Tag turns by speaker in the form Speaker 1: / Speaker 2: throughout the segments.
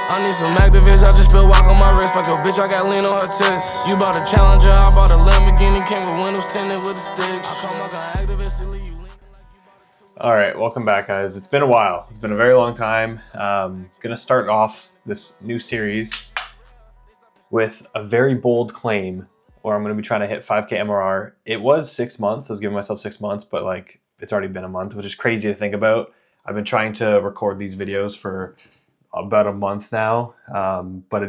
Speaker 1: I need some activists, I just spilled walk on my wrist. Like a bitch, I got lean on her tits. You bought a Challenger, I bought a Lamborghini. Came with windows tinted with the sticks. I come like an activist, and leave you leaning like you bought a
Speaker 2: All right, welcome back, guys. It's been a while. It's been a very long time. Gonna start off this new series with a very bold claim, where I'm gonna be trying to hit 5K MRR. It was 6 months. I was giving myself 6 months, but like it's already been a month, which is crazy to think about. I've been trying to record these videos for about a month now, but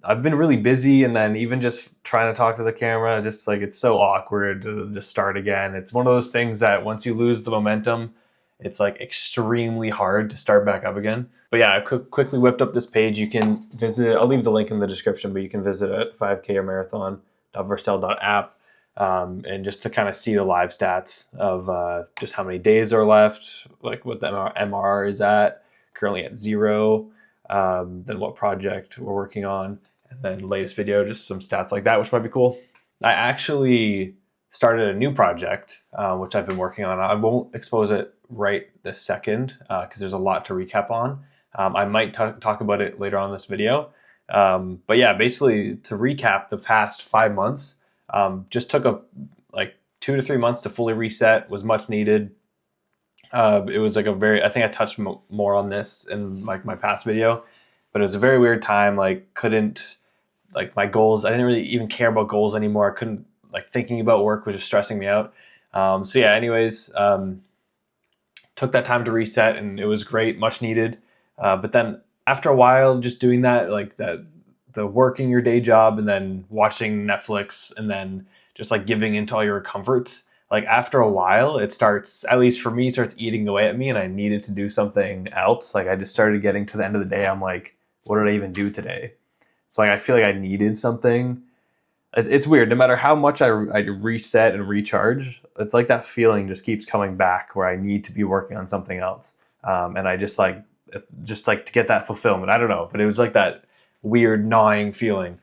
Speaker 2: I've been really busy, and then even just trying to talk to the camera, just like it's so awkward to just start again. It's one of those things that once you lose the momentum, it's like extremely hard to start back up again. But yeah, I quickly whipped up this page. You can visit it. I'll leave the link in the description, but you can visit it at 5K or marathon.verstel.app, and just to kind of see the live stats of just how many days are left, like what the MRR is at, currently at 0, then what project we're working on, and then latest video, just some stats like that, which might be cool. I actually started a new project, which I've been working on. I won't expose it right this second because there's a lot to recap on. I might talk about it later on in this video. But yeah, basically to recap the past 5 months, just took like 2 to 3 months to fully reset, was much needed. It was like I think I touched more on this in like my past video, but it was a very weird time. Like my goals, I didn't really even care about goals anymore. I couldn't, like, thinking about work was just stressing me out. So yeah, anyways, took that time to reset, and it was great, much needed. But then after a while, just doing that, like the working your day job and then watching Netflix and then just like giving into all your comforts, like after a while, it starts, at least for me, starts eating away at me, and I needed to do something else. Like I just started getting to the end of the day. I'm like, what did I even do today? So like, I feel like I needed something. It's weird. No matter how much I reset and recharge, it's like that feeling just keeps coming back where I need to be working on something else. And I just like to get that fulfillment. I don't know, but it was like that weird gnawing feeling.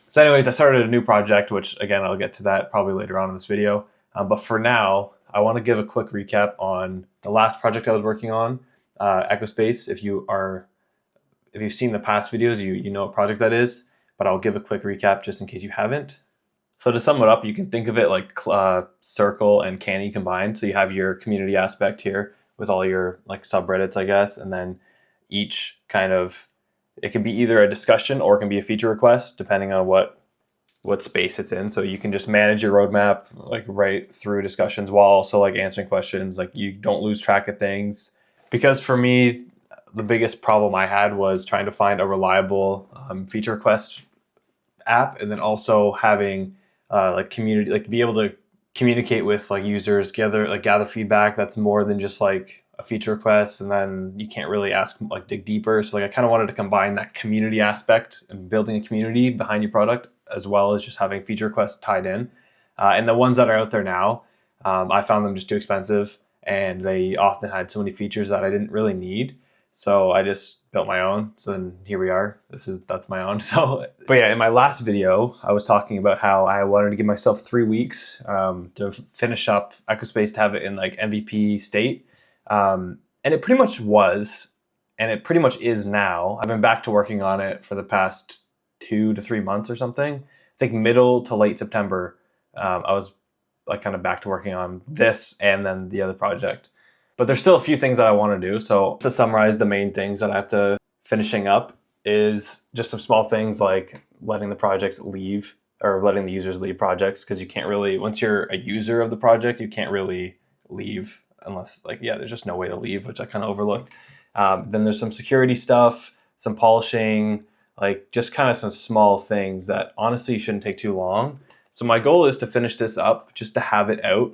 Speaker 2: So anyways, I started a new project, which again, I'll get to that probably later on in this video. But for now, I want to give a quick recap on the last project I was working on, echospace. If you've seen the past videos, you know what project that is, but I'll give a quick recap just in case you haven't. So to sum it up, you can think of it like Circle and Canny combined. So you have your community aspect here with all your like subreddits, I guess, and then each kind of, it can be either a discussion or it can be a feature request, depending on what space it's in. So you can just manage your roadmap like right through discussions while also like answering questions. Like you don't lose track of things. Because for me, the biggest problem I had was trying to find a reliable feature request app, and then also having like community, like be able to communicate with like users, gather feedback that's more than just like a feature request, and then you can't really dig deeper. So like I kind of wanted to combine that community aspect and building a community behind your product, as well as just having feature requests tied in. And the ones that are out there now, I found them just too expensive, and they often had so many features that I didn't really need. So I just built my own. So then here we are. That's my own. So, but yeah, in my last video, I was talking about how I wanted to give myself 3 weeks to finish up echospace, to have it in like MVP state. And it pretty much was, and it pretty much is now. I've been back to working on it for the past 2 to 3 months or something. I think middle to late September, I was like kind of back to working on this and then the other project. But there's still a few things that I want to do. So to summarize, the main things that I have to finishing up is just some small things like letting the projects leave, or letting the users leave projects, because you can't really, once you're a user of the project, you can't really leave unless there's just no way to leave, which I kind of overlooked. Then there's some security stuff, some polishing, like just kind of some small things that honestly shouldn't take too long. So my goal is to finish this up, just to have it out,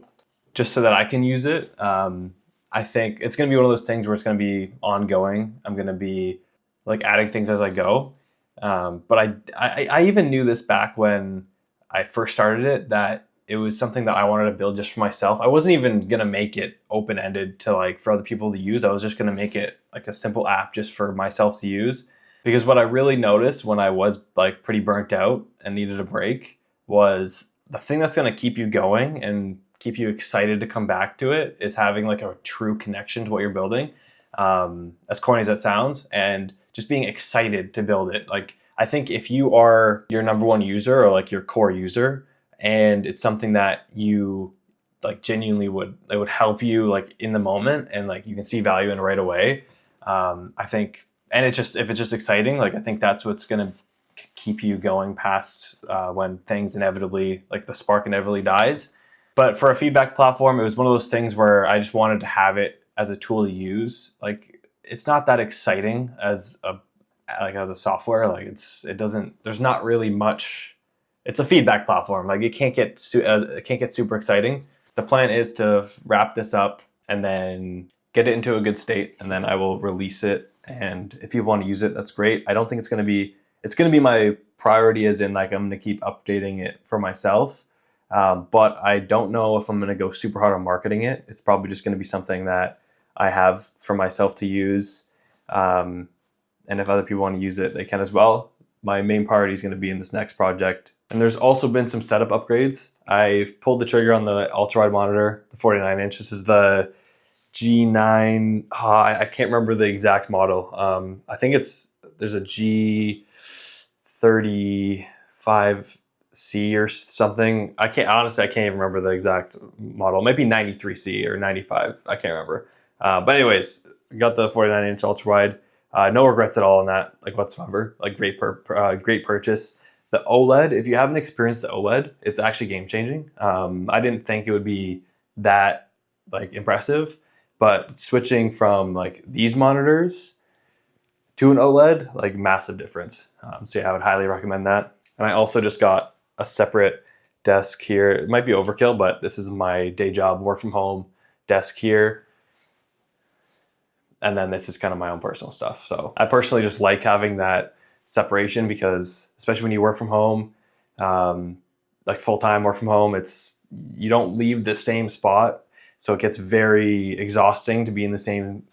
Speaker 2: just so that I can use it. I think it's going to be one of those things where it's going to be ongoing. I'm going to be like adding things as I go. But I even knew this back when I first started it, that it was something that I wanted to build just for myself. I wasn't even going to make it open-ended to like for other people to use. I was just going to make it like a simple app just for myself to use. Because what I really noticed when I was like pretty burnt out and needed a break was the thing that's going to keep you going and keep you excited to come back to it is having like a true connection to what you're building. as corny as that sounds, and just being excited to build it. Like, I think if you are your number one user or like your core user, and it's something that you like genuinely it would help you like in the moment, and like you can see value in right away. I think, and it's just, if it's just exciting, like I think that's what's gonna keep you going past when things inevitably, like the spark inevitably dies. But for a feedback platform, it was one of those things where I just wanted to have it as a tool to use. Like, it's not that exciting as a software. Like, it doesn't, there's not really much. It's a feedback platform. Like, it can't get super exciting. The plan is to wrap this up and then get it into a good state, and then I will release it. And if people want to use it, that's great. I don't think it's going to be my priority, as in like I'm going to keep updating it for myself. But I don't know if I'm going to go super hard on marketing it. It's probably just going to be something that I have for myself to use. And if other people want to use it, they can as well. My main priority is going to be in this next project. And there's also been some setup upgrades. I've pulled the trigger on the ultra-wide monitor, the 49-inch. This is the G9. I can't remember the exact model. I think there's a G35C or something. I can't even remember the exact model. It might be 93C or 95. I can't remember. But anyways, got the 49-inch ultra-wide. No regrets at all on that, like whatsoever. Like, great purchase. The OLED, if you haven't experienced the OLED, it's actually game-changing. I didn't think it would be that like impressive, but switching from like these monitors to an OLED, like, massive difference. So yeah, I would highly recommend that. And I also just got a separate desk here. It might be overkill, but this is my day job, work from home desk here. And then this is kind of my own personal stuff. So I personally just like having that separation, because especially when you work from home, like full-time work from home, you don't leave the same spot. So it gets very exhausting to be in the same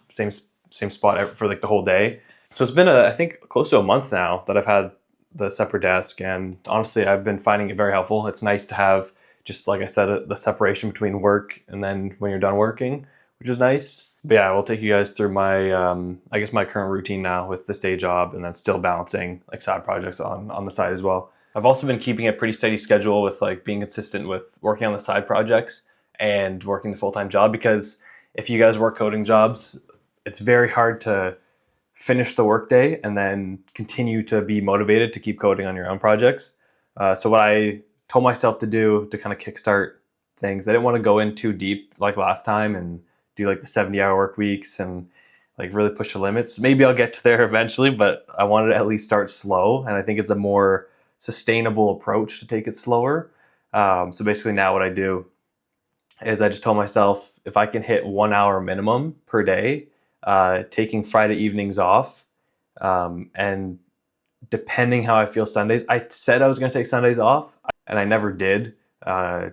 Speaker 2: spot for like the whole day. So it's been I think close to a month now that I've had the separate desk, and honestly, I've been finding it very helpful. It's nice to have, just like I said, the separation between work and then when you're done working, which is nice. But yeah, I will take you guys through my, I guess my current routine now with this day job, and then still balancing like side projects on the side as well. I've also been keeping a pretty steady schedule with like being consistent with working on the side projects and working the full-time job, because if you guys work coding jobs, it's very hard to finish the workday and then continue to be motivated to keep coding on your own projects. So what I told myself to do to kind of kickstart things, I didn't want to go in too deep like last time and do like the 70-hour work weeks and like really push the limits. Maybe I'll get to there eventually, but I wanted to at least start slow. And I think it's a more sustainable approach to take it slower. So basically now what I do is I just told myself, if I can hit 1 hour minimum per day, taking Friday evenings off, and depending how I feel Sundays, I said I was going to take Sundays off, and I never did,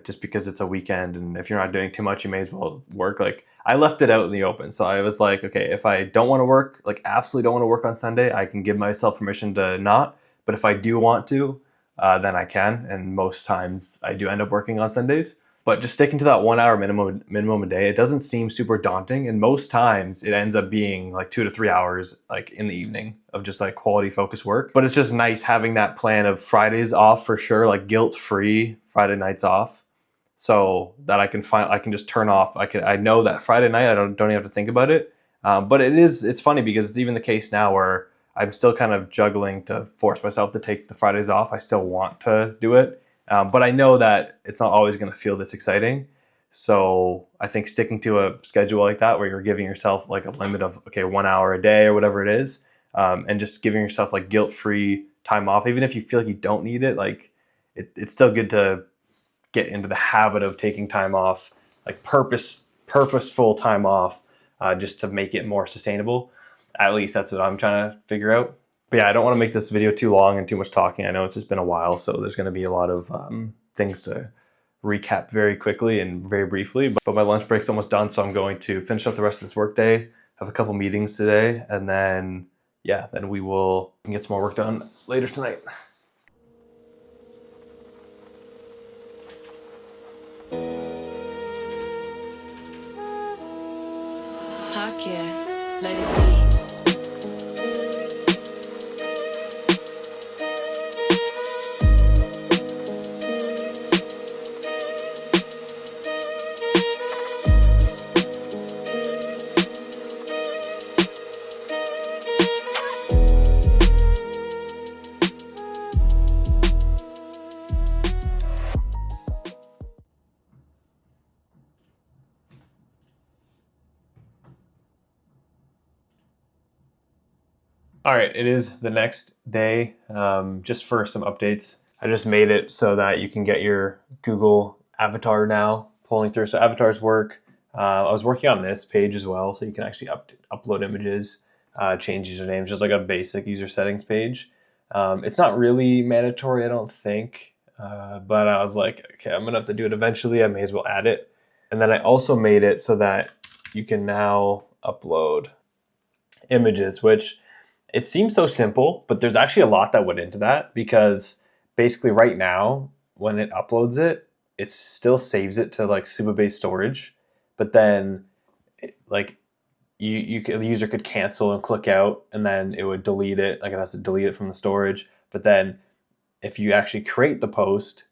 Speaker 2: just because it's a weekend, and if you're not doing too much, you may as well work. Like, I left it out in the open. So I was like, okay, if I don't want to work, like absolutely don't want to work on Sunday, I can give myself permission to not. But if I do want to, then I can. And most times I do end up working on Sundays. But just sticking to that 1 hour minimum a day, it doesn't seem super daunting. And most times it ends up being like 2 to 3 hours like in the evening of just like quality focused work. But it's just nice having that plan of Fridays off for sure, like guilt-free Friday nights off, so that I can just turn off. I know that Friday night I don't even have to think about it. But it's funny because it's even the case now where I'm still kind of juggling to force myself to take the Fridays off. I still want to do it. But I know that it's not always going to feel this exciting. So I think sticking to a schedule like that, where you're giving yourself like a limit of, okay, 1 hour a day or whatever it is, and just giving yourself like guilt-free time off, even if you feel like you don't need it, like it's still good to get into the habit of taking time off, like purposeful time off, just to make it more sustainable. At least that's what I'm trying to figure out. But yeah, I don't want to make this video too long and too much talking. I know it's just been a while, so there's going to be a lot of things to recap very quickly and very briefly. But my lunch break's almost done, so I'm going to finish up the rest of this workday, have a couple meetings today, and then yeah, then we will get some more work done later tonight.
Speaker 3: Fuck yeah. let it be.
Speaker 2: All right, it is the next day. Just for some updates, I just made it so that you can get your Google avatar now pulling through. So avatars work. I was working on this page as well, so you can actually upload images, change usernames, just like a basic user settings page. It's not really mandatory, I don't think, but I was like, okay, I'm gonna have to do it eventually. I may as well add it. And then I also made it so that you can now upload images, which it seems so simple, but there's actually a lot that went into that, because basically right now when it uploads it, it still saves it to like Supabase storage, but then like the user could cancel and click out, and then it would delete it. Like it has to delete it from the storage. But then if you actually create the post,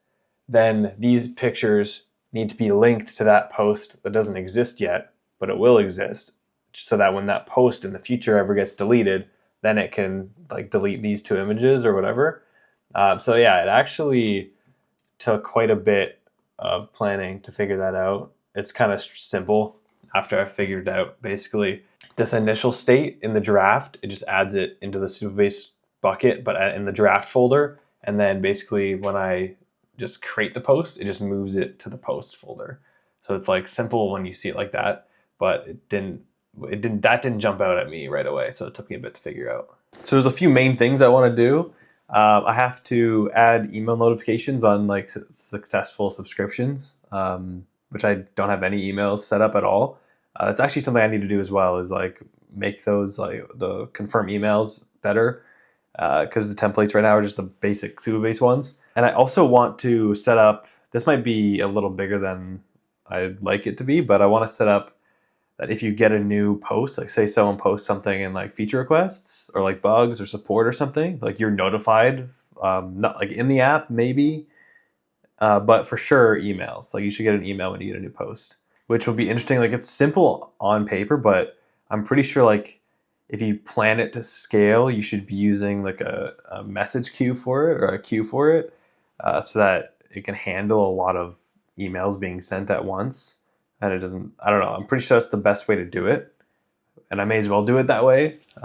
Speaker 2: then these pictures need to be linked to that post that doesn't exist yet, but it will exist, so that when that post in the future ever gets deleted, then it can like delete these two images or whatever. So yeah, it actually took quite a bit of planning to figure that out. It's kind of simple after I figured it out. Basically, this initial state in the draft, it just adds it into the Supabase bucket, but in the draft folder. And then basically when I just create the post, it just moves it to the post folder. So it's like simple when you see it like that, but that didn't jump out at me right away. So it took me a bit to figure out. So there's a few main things I want to do. I have to add email notifications on like successful subscriptions, which I don't have any emails set up at all. It's actually something I need to do as well, is like make those like the confirm emails better, because the templates right now are just the basic Supabase ones. And I also want to set up, this might be a little bigger than I'd like it to be, but I want to set up that if you get a new post, like say someone posts something in like feature requests or like bugs or support or something, like you're notified, not like in the app maybe, but for sure emails. Like you should get an email when you get a new post, which will be interesting. Like it's simple on paper, but I'm pretty sure like if you plan it to scale, you should be using like a message queue for it, or a queue for it, so that it can handle a lot of emails being sent at once. And it doesn't, I don't know, I'm pretty sure that's the best way to do it. And I may as well do it that way, so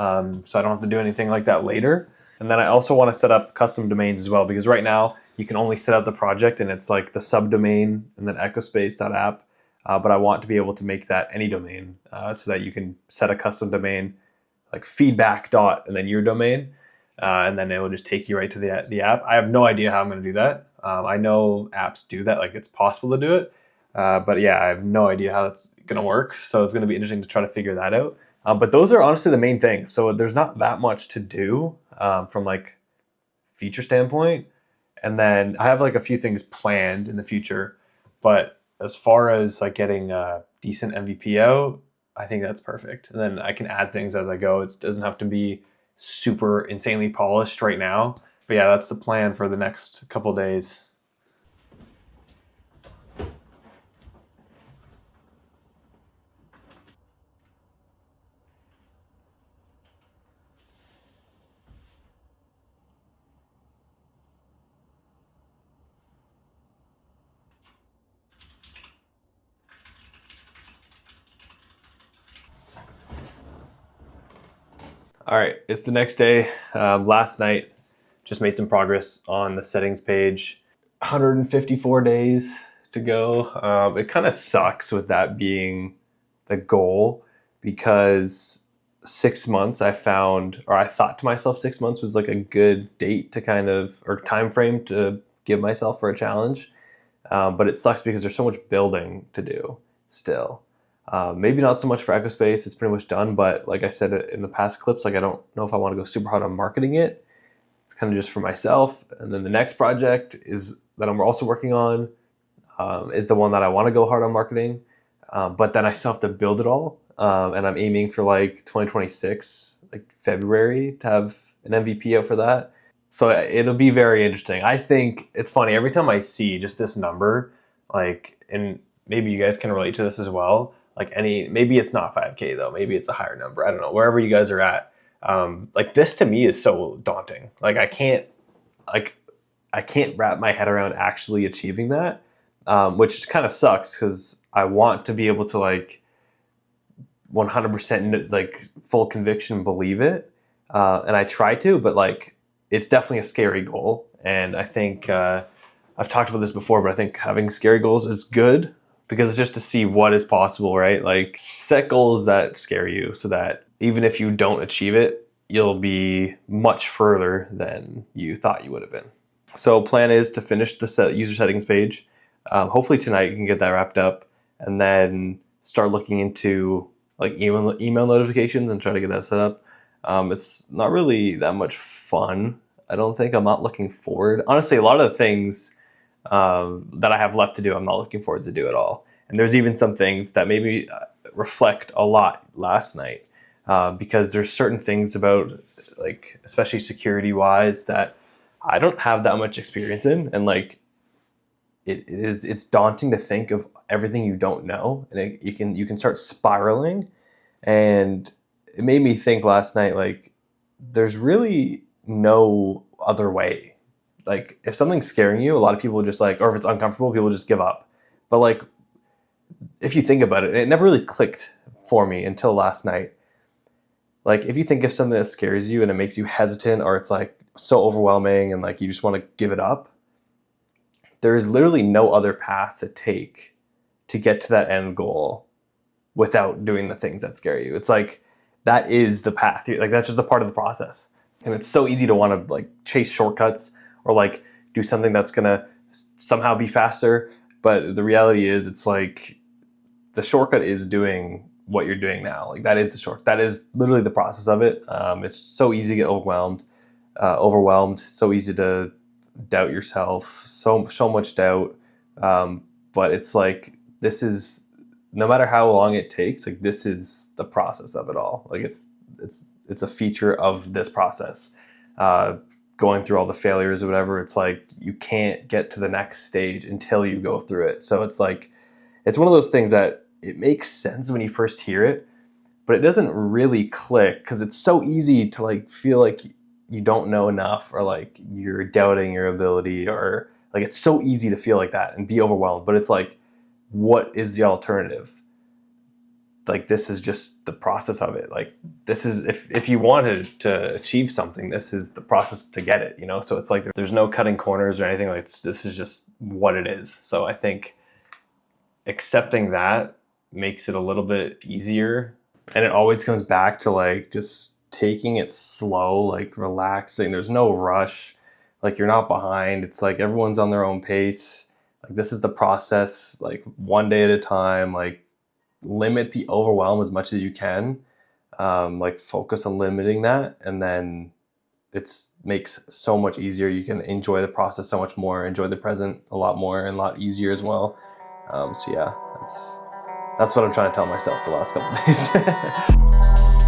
Speaker 2: I don't have to do anything like that later. And then I also want to set up custom domains as well, because right now you can only set up the project and it's like the subdomain and then echospace.app. But I want to be able to make that any domain, so that you can set a custom domain like feedback dot and then your domain. And then it will just take you right to the app. I have no idea how I'm going to do that. I know apps do that, like it's possible to do it. But yeah, I have no idea how that's going to work. So it's going to be interesting to try to figure that out. But those are honestly the main things. So there's not that much to do from like feature standpoint. And then I have like a few things planned in the future. But as far as like getting a decent MVP out, I think that's perfect. And then I can add things as I go. It doesn't have to be super insanely polished right now. But yeah, that's the plan for the next couple days. All right, it's the next day. Last night, just made some progress on the settings page. 154 days to go. It kind of sucks with that being the goal, because 6 months I found, or I thought to myself 6 months was like a good date to kind of, or time frame to give myself for a challenge. But it sucks because there's so much building to do still. Maybe not so much for echospace, it's pretty much done, but like I said in the past clips, like I don't know if I want to go super hard on marketing it. It's kind of just for myself. And then the next project is that I'm also working on, is the one that I want to go hard on marketing, but then I still have to build it all. and I'm aiming for like 2026, like February, to have an MVP out for that. So it'll be very interesting. I think it's funny every time I see just this number, like, and maybe you guys can relate to this as well. Like maybe it's not 5K though. Maybe it's a higher number. I don't know. Wherever you guys are at, like this to me is so daunting. Like I can't wrap my head around actually achieving that, which kind of sucks because I want to be able to like 100% like full conviction believe it, and I try to, but like it's definitely a scary goal. And I think I've talked about this before, but I think having scary goals is good because it's just to see what is possible, right? Like set goals that scare you so that even if you don't achieve it, you'll be much further than you thought you would have been. So plan is to finish the user settings page. Hopefully tonight you can get that wrapped up, and then start looking into like email notifications and try to get that set up. It's not really that much fun. I don't think. I'm not looking forward. Honestly, a lot of the things that I have left to do, I'm not looking forward to do at all. And there's even some things that maybe reflect a lot last night, because there's certain things about, like, especially security wise, that I don't have that much experience in, and like it's daunting to think of everything you don't know, and you can start spiraling. And it made me think last night, like, there's really no other way. Like if something's scaring you, a lot of people just like, or if it's uncomfortable, people just give up. But like if you think about it, it never really clicked for me until last night. Like if you think of something that scares you and it makes you hesitant, or it's like so overwhelming and like you just want to give it up, there is literally no other path to take to get to that end goal without doing the things that scare you. It's like that is the path. Like that's just a part of the process. And it's so easy to want to like chase shortcuts or like do something that's gonna somehow be faster. But the reality is, it's like the shortcut is doing what you're doing now. Like that is the short. That is literally the process of it. It's so easy to get overwhelmed. So easy to doubt yourself. So much doubt. But it's like this is, no matter how long it takes, like this is the process of it all. Like it's a feature of this process. Going through all the failures or whatever, it's like you can't get to the next stage until you go through it. So it's like, it's one of those things that it makes sense when you first hear it, but it doesn't really click because it's so easy to like feel like you don't know enough, or like you're doubting your ability, or like it's so easy to feel like that and be overwhelmed. But it's like, what is the alternative? Like this is just the process of it. Like this is, if you wanted to achieve something, this is the process to get it, you know? So it's like there's no cutting corners or anything. Like this is just what it is. So I think accepting that makes it a little bit easier. And it always comes back to like just taking it slow, like relaxing. There's no rush. Like you're not behind. It's like everyone's on their own pace. Like this is the process, like one day at a time. Like limit the overwhelm as much as you can. Like focus on limiting that, and then it's makes so much easier. You can enjoy the process so much more, enjoy the present a lot more, and a lot easier as well. So yeah, that's what I'm trying to tell myself the last couple of days.